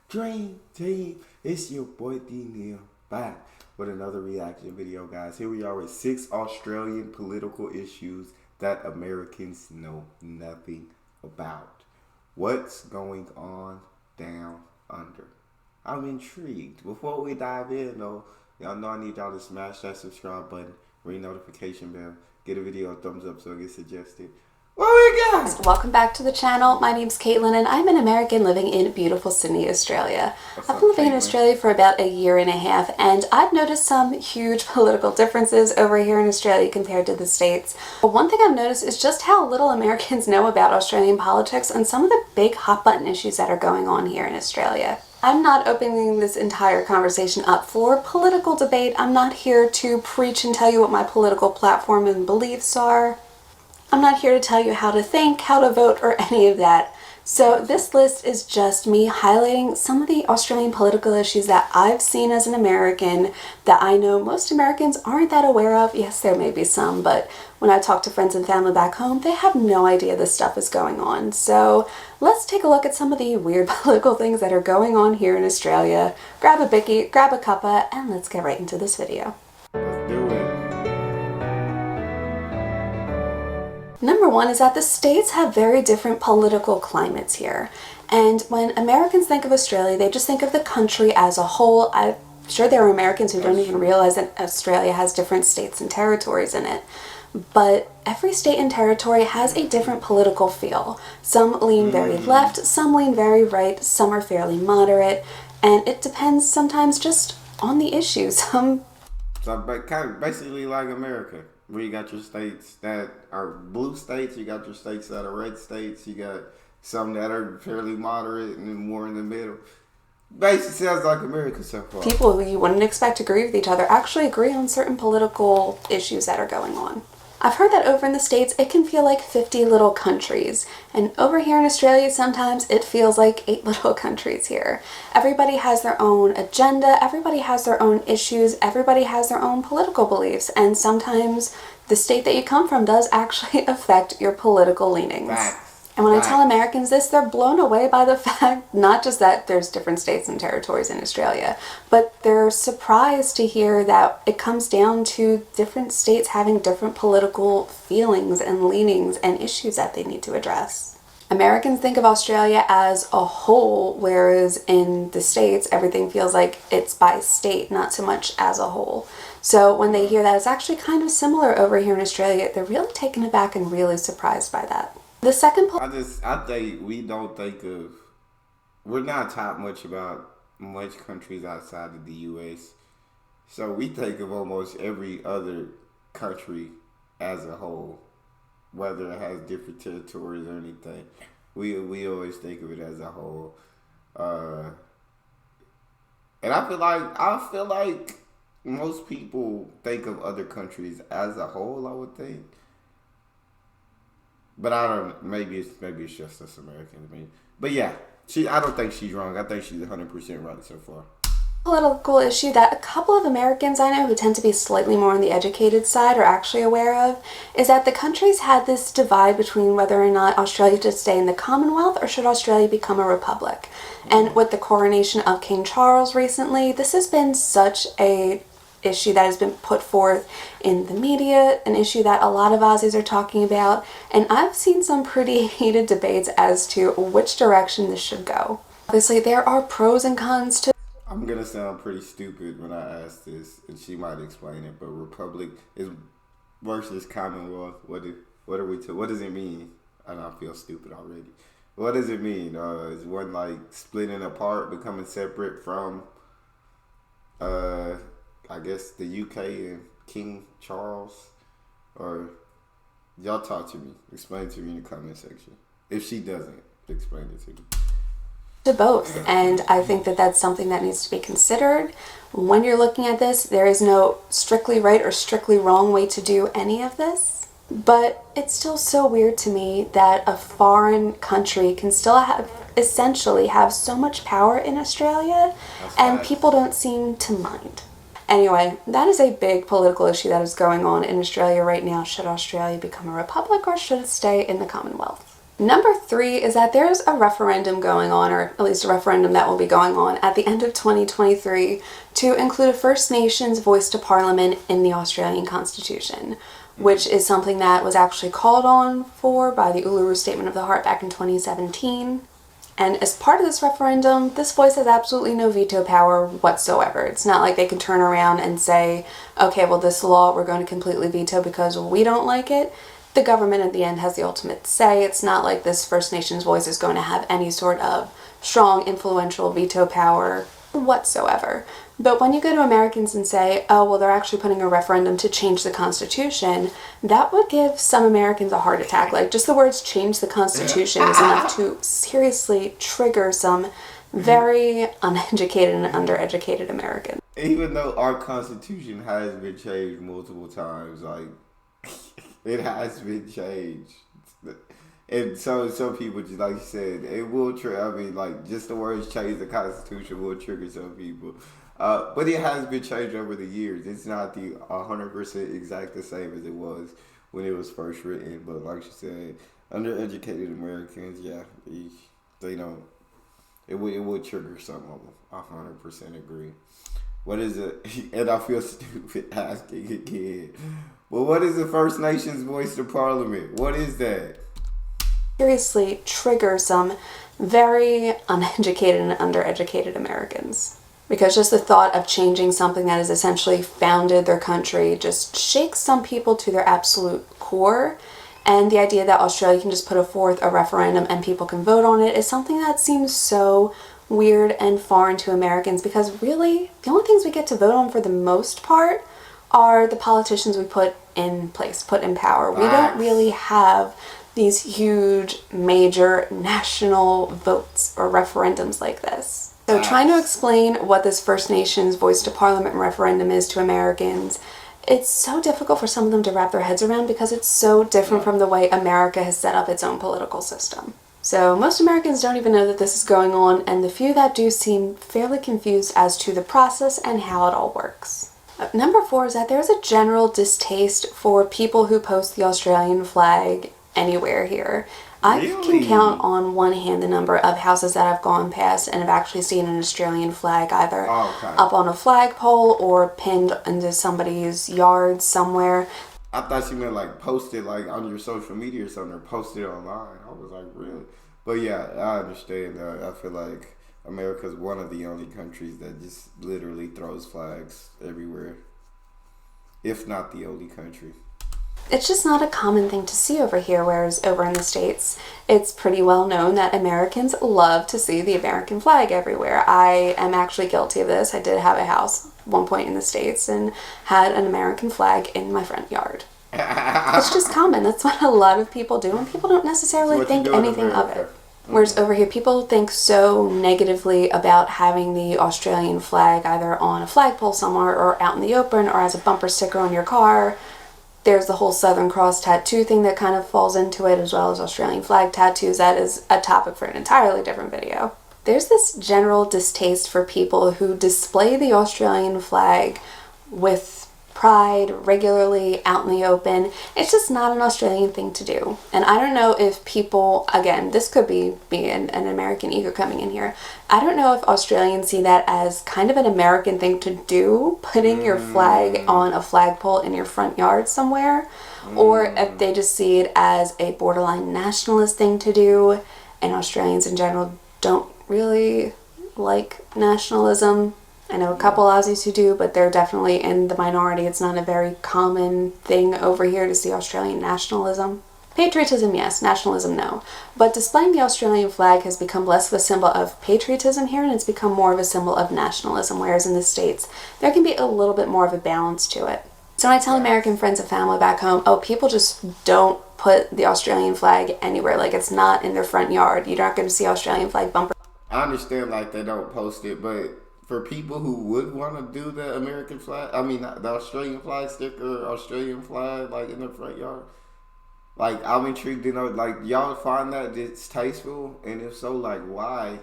Dream Team, it's your boy Neal back with another reaction video, guys. Here we are with 6 Australian political issues that Americans know nothing about. What's going on down under? I'm intrigued. Before we dive in, though, y'all know I need y'all to smash that subscribe button, ring notification bell, get a video a thumbs up so it gets suggested. What we got? Welcome back to the channel. My name's Kaitlyn and I'm an American living in beautiful Sydney, Australia. I've been living in Australia for about a year and a half and I've noticed some huge political differences over here in Australia compared to the States. But one thing I've noticed is just how little Americans know about Australian politics and some of the big hot button issues that are going on here in Australia. I'm not opening this entire conversation up for political debate. I'm not here to preach and tell you what my political platform and beliefs are. I'm not here to tell you how to think, how to vote, or any of that. So this list is just me highlighting some of the Australian political issues that I've seen as an American that I know most Americans aren't that aware of. Yes, there may be some, but when I talk to friends and family back home, they have no idea this stuff is going on. So let's take a look at some of the weird political things that are going on here in Australia. Grab a bicky, grab a cuppa, and let's get right into this video. Let's do it. Number one is that the states have very different political climates here. And when Americans think of Australia, they just think of the country as a whole. I'm sure there are Americans who don't even realize that Australia has different states and territories in it. But every state and territory has a different political feel. Some lean very left, some lean very right, some are fairly moderate, and it depends sometimes just on the issues. So kind of basically like America, where you got your states that are blue states, you got your states that are red states, you got some that are fairly moderate and then more in the middle. Basically sounds like America so far. People who you wouldn't expect to agree with each other actually agree on certain political issues that are going on. I've heard that over in the States it can feel like 50 little countries, and over here in Australia sometimes it feels like 8 little countries here. Everybody has their own agenda, everybody has their own issues, everybody has their own political beliefs, and sometimes the state that you come from does actually affect your political leanings. And when I tell Americans this, they're blown away by the fact, not just that there's different states and territories in Australia, but they're surprised to hear that it comes down to different states having different political feelings and leanings and issues that they need to address. Americans think of Australia as a whole, whereas in the States, everything feels like it's by state, not so much as a whole. So when they hear that it's actually kind of similar over here in Australia, they're really taken aback and really surprised by that. The second I think we don't think of, we're not taught much about much countries outside of the U.S. So we think of almost every other country as a whole, whether it has different territories or anything. We always think of it as a whole. And I feel like most people think of other countries as a whole, I would think. But I don't. Maybe it's just us Americans. But yeah, I don't think she's wrong. I think she's 100% right so far. Political issue that a couple of Americans I know who tend to be slightly more on the educated side are actually aware of is that the countries had this divide between whether or not Australia should stay in the Commonwealth or should Australia become a republic. And with the coronation of King Charles recently, this has been such a issue that has been put forth in the media, an issue that a lot of Aussies are talking about, and I've seen some pretty heated debates as to which direction this should go. Obviously, there are pros and cons to. I'm gonna sound pretty stupid when I ask this, and she might explain it, but republic is versus Commonwealth. What does it mean? And I feel stupid already. What does it mean? Is one like splitting apart, becoming separate from I guess the UK and King Charles? Or y'all talk to me. Explain to me in the comment section. If she doesn't, explain it to me. To both, and I think that that's something that needs to be considered. When you're looking at this, there is no strictly right or strictly wrong way to do any of this. But it's still so weird to me that a foreign country can still essentially have so much power in Australia, and people don't seem to mind. Anyway, that is a big political issue that is going on in Australia right now. Should Australia become a republic or should it stay in the Commonwealth? Number 3 is that there's a referendum going on, or at least a referendum that will be going on at the end of 2023 to include a First Nations voice to Parliament in the Australian Constitution, which is something that was actually called on for by the Uluru Statement of the Heart back in 2017. And as part of this referendum, this voice has absolutely no veto power whatsoever. It's not like they can turn around and say, okay, well, this law we're going to completely veto because we don't like it. The government at the end has the ultimate say. It's not like this First Nations voice is going to have any sort of strong, influential veto power whatsoever. But when you go to Americans and say, oh, well, they're actually putting a referendum to change the Constitution, that would give some Americans a heart attack. Like, just the words change the Constitution is enough to seriously trigger some very uneducated and undereducated Americans. Even though our Constitution has been changed multiple times, like, it has been changed. And so some people, just like you said, it will trigger. I mean, like, just the words change the Constitution will trigger some people. But it has been changed over the years. It's not the 100% exact the same as it was when it was first written. But like you said, undereducated Americans, yeah, they don't. It would trigger some of them. 100% agree. What is it? And I feel stupid asking again. But what is the First Nations voice to Parliament? What is that? Seriously trigger some very uneducated and undereducated Americans. Because just the thought of changing something that has essentially founded their country just shakes some people to their absolute core. And the idea that Australia can just put forth a referendum and people can vote on it is something that seems so weird and foreign to Americans, because really the only things we get to vote on for the most part are the politicians we put in place, put in power. We don't really have these huge major national votes or referendums like this. So trying to explain what this First Nations voice to Parliament referendum is to Americans, it's so difficult for some of them to wrap their heads around because it's so different from the way America has set up its own political system. So most Americans don't even know that this is going on, and the few that do seem fairly confused as to the process and how it all works. Number 4 is that there's a general distaste for people who post the Australian flag anywhere here. I can count on one hand the number of houses that I've gone past and have actually seen an Australian flag either up on a flagpole or pinned into somebody's yard somewhere. I thought you meant like post it like on your social media or something, or post it online. I was like, really? But yeah, I understand. I feel like America's one of the only countries that just literally throws flags everywhere, if not the only country. It's just not a common thing to see over here, whereas over in the States, it's pretty well known that Americans love to see the American flag everywhere. I am actually guilty of this. I did have a house at one point in the States and had an American flag in my front yard. It's just common. That's what a lot of people do, and people don't necessarily think anything of it. Whereas over here, people think so negatively about having the Australian flag either on a flagpole somewhere or out in the open or as a bumper sticker on your car. There's the whole Southern Cross tattoo thing that kind of falls into it, as well as Australian flag tattoos. That is a topic for an entirely different video. There's this general distaste for people who display the Australian flag with pride regularly out in the open. It's just not an Australian thing to do. And I don't know if people, again, this could be an American ego coming in here. I don't know if Australians see that as kind of an American thing to do, putting your flag on a flagpole in your front yard somewhere, or if they just see it as a borderline nationalist thing to do, and Australians in general don't really like nationalism. I know a couple Aussies who do, but they're definitely in the minority. It's not a very common thing over here to see Australian nationalism. Patriotism, yes. Nationalism, no. But displaying the Australian flag has become less of a symbol of patriotism here, and it's become more of a symbol of nationalism, whereas in the States, there can be a little bit more of a balance to it. So when I tell American friends and family back home, oh, people just don't put the Australian flag anywhere. Like, it's not in their front yard. You're not going to see Australian flag bumper. I understand, like, they don't post it, but for people who would want to do the American flag, I mean, the Australian flag sticker, Australian flag, like, in the front yard, like, I'm intrigued to know, like, y'all find that distasteful? And if so, like, why?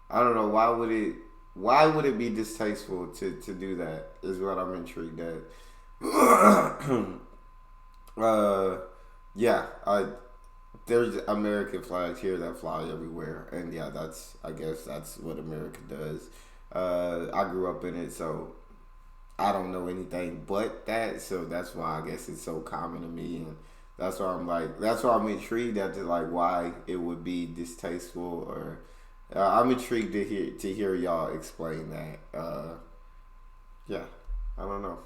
I don't know, why would it be distasteful to do that, is what I'm intrigued at. Yeah, there's American flags here that fly everywhere, and yeah, I guess that's what America does. I grew up in it, so I don't know anything but that, so that's why I guess it's so common to me, and that's why I'm intrigued as to like why it would be distasteful, or I'm intrigued to hear y'all explain that. Yeah, I don't know.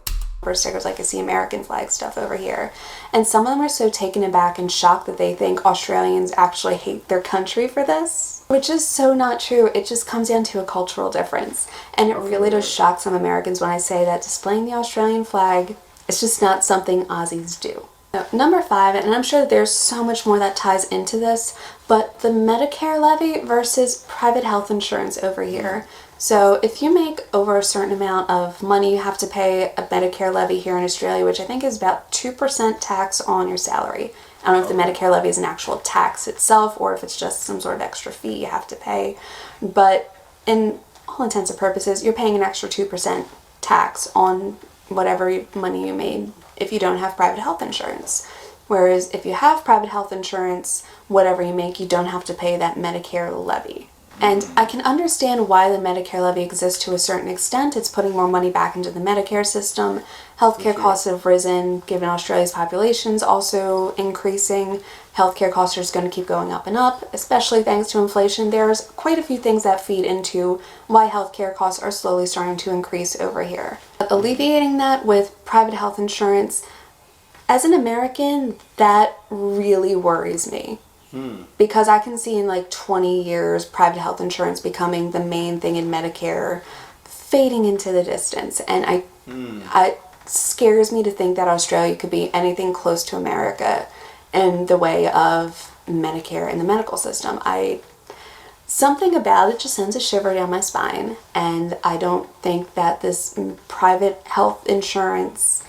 Stickers like I see American flag stuff over here, and some of them are so taken aback and shocked that they think Australians actually hate their country for this, which is so not true. It just comes down to a cultural difference, and it really does shock some Americans when I say that displaying the Australian flag is just not something Aussies do. Number 5, and I'm sure that there's so much more that ties into this, but the Medicare levy versus private health insurance over here. So if you make over a certain amount of money, you have to pay a Medicare levy here in Australia, which I think is about 2% tax on your salary. I don't know if the Medicare levy is an actual tax itself or if it's just some sort of extra fee you have to pay. But in all intents and purposes, you're paying an extra 2% tax on whatever money you made if you don't have private health insurance. Whereas if you have private health insurance, whatever you make, you don't have to pay that Medicare levy. And I can understand why the Medicare levy exists to a certain extent. It's putting more money back into the Medicare system. Healthcare costs have risen, given Australia's population's also increasing. Healthcare costs are just going to keep going up and up, especially thanks to inflation. There's quite a few things that feed into why healthcare costs are slowly starting to increase over here. But alleviating that with private health insurance, as an American, that really worries me. Because I can see in like 20 years private health insurance becoming the main thing in Medicare, fading into the distance, and it scares me to think that Australia could be anything close to America in the way of Medicare and the medical system. Something about it just sends a shiver down my spine, and I don't think that this private health insurance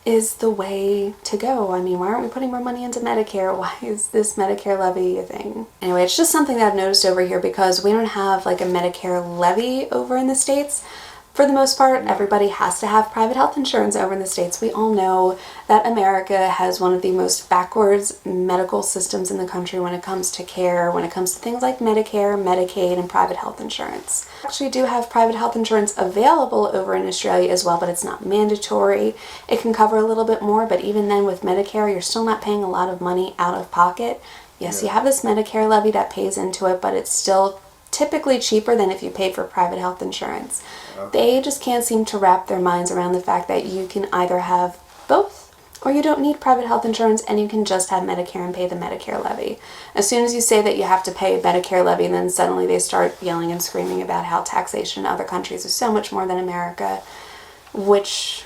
is the way to go. I mean, why aren't we putting more money into Medicare? Why is this Medicare levy a thing? Anyway, it's just something that I've noticed over here because we don't have like a Medicare levy over in the States. For the most part, everybody has to have private health insurance over in the States. We all know that America has one of the most backwards medical systems in the country when it comes to care, when it comes to things like Medicare, Medicaid, and private health insurance. We actually do have private health insurance available over in Australia as well, but it's not mandatory. It can cover a little bit more, but even then with Medicare, you're still not paying a lot of money out of pocket. Yes, you have this Medicare levy that pays into it, but it's still typically cheaper than if you paid for private health insurance. They just can't seem to wrap their minds around the fact that you can either have both or you don't need private health insurance and you can just have Medicare and pay the Medicare levy. As soon as you say that you have to pay a Medicare levy, then suddenly they start yelling and screaming about how taxation in other countries is so much more than America, which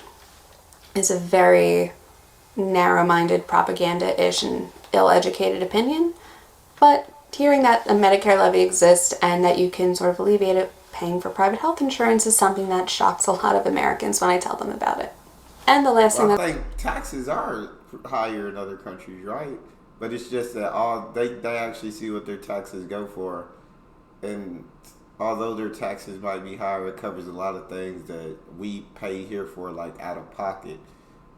is a very narrow-minded, propaganda-ish and ill-educated opinion. But hearing that a Medicare levy exists and that you can sort of alleviate it paying for private health insurance is something that shocks a lot of Americans when I tell them about it. And the last thing I think taxes are higher in other countries, right? But it's just that they actually see what their taxes go for, and although their taxes might be higher, it covers a lot of things that we pay here for, like out of pocket.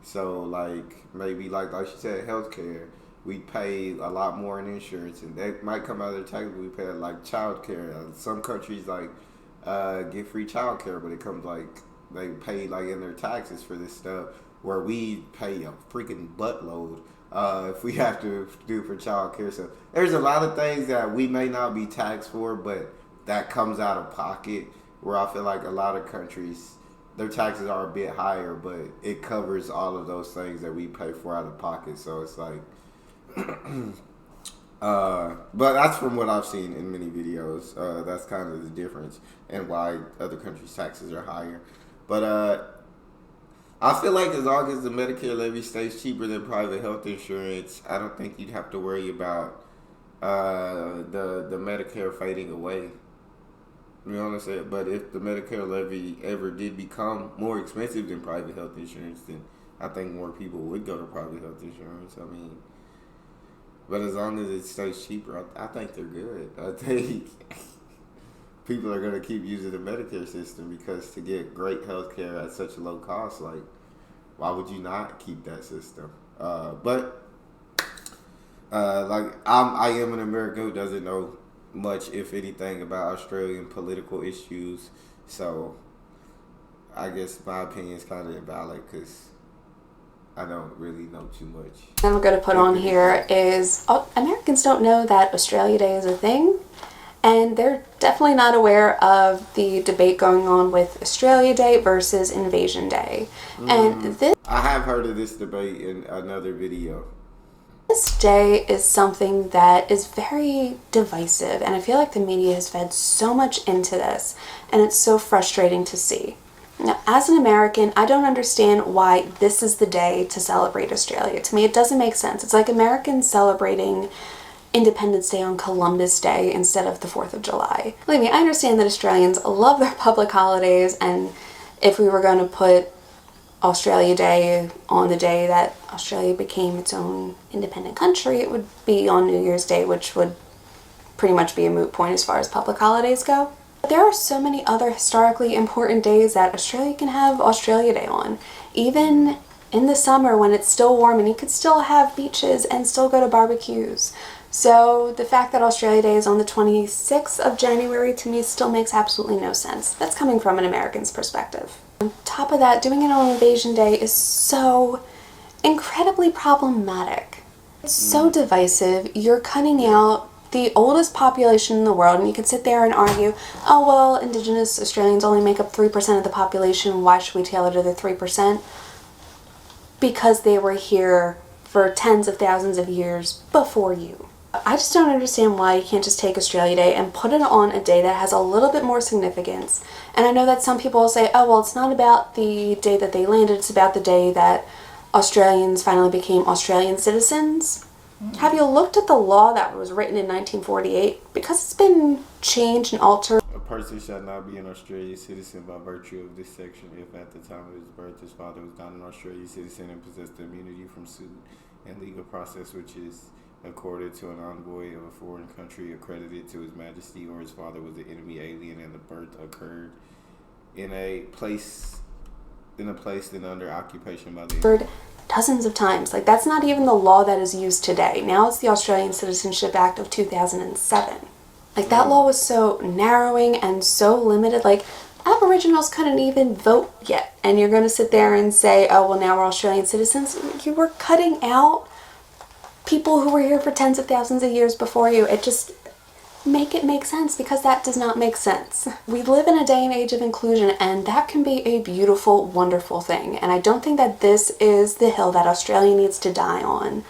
So like maybe like you said, healthcare. We pay a lot more in insurance, and that might come out of their taxes. We pay like child care. Some countries like get free child care, but it comes like they pay like in their taxes for this stuff, where we pay a freaking buttload if we have to do for child care. So there's a lot of things that we may not be taxed for, but that comes out of pocket, where I feel like a lot of countries, their taxes are a bit higher, but it covers all of those things that we pay for out of pocket. So it's like but that's from what I've seen in many videos. That's kind of the difference and why other countries' taxes are higher. But I feel like as long as the Medicare levy stays cheaper than private health insurance, I don't think you'd have to worry about the Medicare fading away. You know what I'm saying? But if the Medicare levy ever did become more expensive than private health insurance, then I think more people would go to private health insurance. I mean, but as long as it stays cheaper, I think they're good. I think people are going to keep using the Medicare system, because to get great health care at such a low cost, like, why would you not keep that system? But I am an American who doesn't know much, if anything, about Australian political issues. So I guess my opinion is kind of invalid because I don't really know too much. I'm going to put on here is Americans don't know that Australia Day is a thing, and they're definitely not aware of the debate going on with Australia Day versus Invasion Day. And I have heard of this debate in another video. this day is something that is very divisive, and I feel like the media has fed so much into this, and it's so frustrating to see. Now, as an American, I don't understand why this is the day to celebrate Australia. To me, it doesn't make sense. It's like Americans celebrating Independence Day on Columbus Day instead of the 4th of July. Believe me, I understand that Australians love their public holidays, and if we were going to put Australia Day on the day that Australia became its own independent country, it would be on New Year's Day, which would pretty much be a moot point as far as public holidays go. But there are so many other historically important days that Australia can have Australia Day on. Even in the summer when it's still warm and you could still have beaches and still go to barbecues. So the fact that Australia Day is on the 26th of January to me still makes absolutely no sense. That's coming from an American's perspective. On top of that, doing it on Invasion Day is so incredibly problematic. It's so divisive. You're cutting out the oldest population in the world, and you could sit there and argue, oh well, Indigenous Australians only make up 3% of the population, why should we tailor to the 3%? Because they were here for tens of thousands of years before you. I just don't understand why you can't just take Australia Day and put it on a day that has a little bit more significance. And I know that some people will say, oh, well, it's not about the day that they landed, it's about the day that Australians finally became Australian citizens. Have you looked at the law that was written in 1948? Because it's been changed and altered. A person shall not be an Australian citizen by virtue of this section if at the time of his birth his father was not an Australian citizen and possessed immunity from suit and legal process which is accorded to an envoy of a foreign country accredited to his majesty, or his father was an enemy alien and the birth occurred in a place then under occupation by the dozens of times. Like, that's not even the law that is used today. Now it's the Australian Citizenship Act of 2007. Like, that law was so narrowing and so limited. Like, Aboriginals couldn't even vote yet, and you're going to sit there and say, oh well, now we're Australian citizens. You were cutting out people who were here for tens of thousands of years before you. It just make it make sense, because that does not make sense. We live in a day and age of inclusion, and that can be a beautiful, wonderful thing. And I don't think that this is the hill that Australia needs to die on.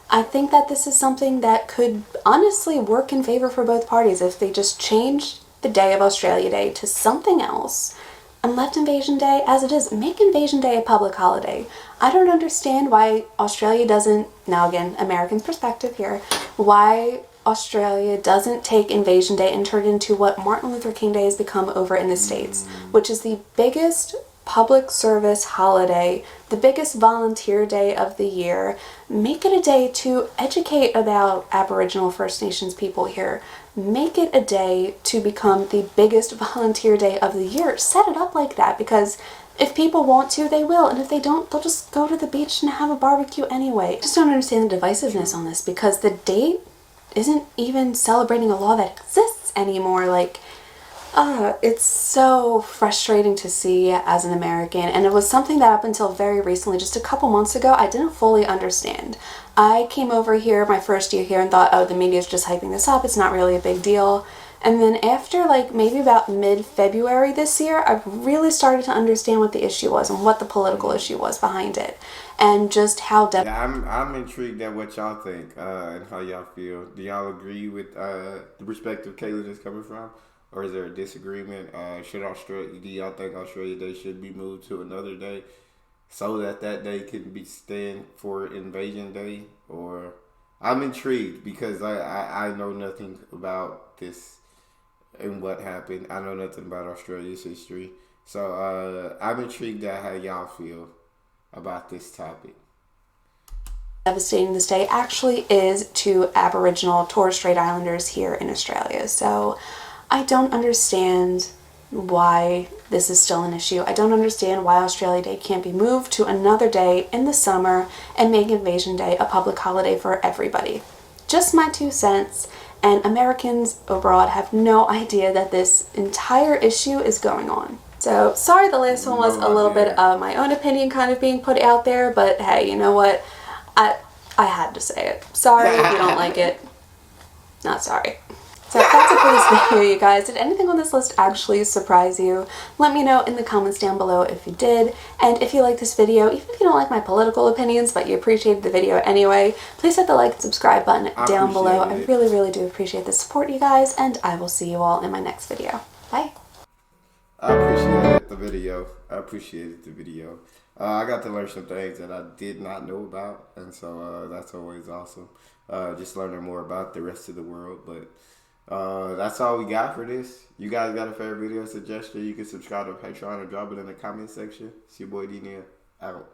I think that this is something that could honestly work in favor for both parties if they just changed the day of Australia Day to something else and left Invasion Day as it is. Make Invasion Day a public holiday. I don't understand why Australia doesn't, now again, American perspective here, why Australia doesn't take Invasion Day and turn it into what Martin Luther King Day has become over in the States, which is the biggest public service holiday, the biggest volunteer day of the year. Make it a day to educate about Aboriginal First Nations people here. Make it a day to become the biggest volunteer day of the year. Set it up like that, because if people want to, they will, and if they don't, they'll just go to the beach and have a barbecue anyway. I just don't understand the divisiveness on this, because the date isn't even celebrating a law that exists anymore. Like, it's so frustrating to see as an American, and it was something that up until very recently, just a couple months ago, I didn't fully understand. I came over here my first year here and thought, oh, the media's just hyping this up, it's not really a big deal. And then after like maybe about mid-February this year, I really started to understand what the issue was and what the political issue was behind it, and just how I'm intrigued at what y'all think and how y'all feel. Do y'all agree with the perspective Kaitlyn is coming from? Or is there a disagreement? Do y'all think Australia Day should be moved to another day so that day can be stand for Invasion Day? Or I'm intrigued because I know nothing about this and what happened. I know nothing about Australia's history. So I'm intrigued at how y'all feel about this topic. Devastating this day actually is to Aboriginal Torres Strait Islanders here in Australia. So I don't understand why this is still an issue. I don't understand why Australia Day can't be moved to another day in the summer and make Invasion Day a public holiday for everybody. just my 2 cents, and Americans abroad have no idea that this entire issue is going on. So, sorry the last one was a little bit of my own opinion kind of being put out there, but hey, you know what? I had to say it. Sorry if you don't like it. Not sorry. So that's it for this video, you guys. Did anything on this list actually surprise you? Let me know in the comments down below if you did. And if you like this video, even if you don't like my political opinions, but you appreciated the video anyway, please hit the like and subscribe button down below. I really, really do appreciate the support, you guys, and I will see you all in my next video. Bye. I appreciated the video. I got to learn some things that I did not know about, and so that's always awesome. Just learning more about the rest of the world, but that's all we got for this. You guys got a favorite video suggestion? You can subscribe to Patreon or drop it in the comment section. It's your boy Neal, out.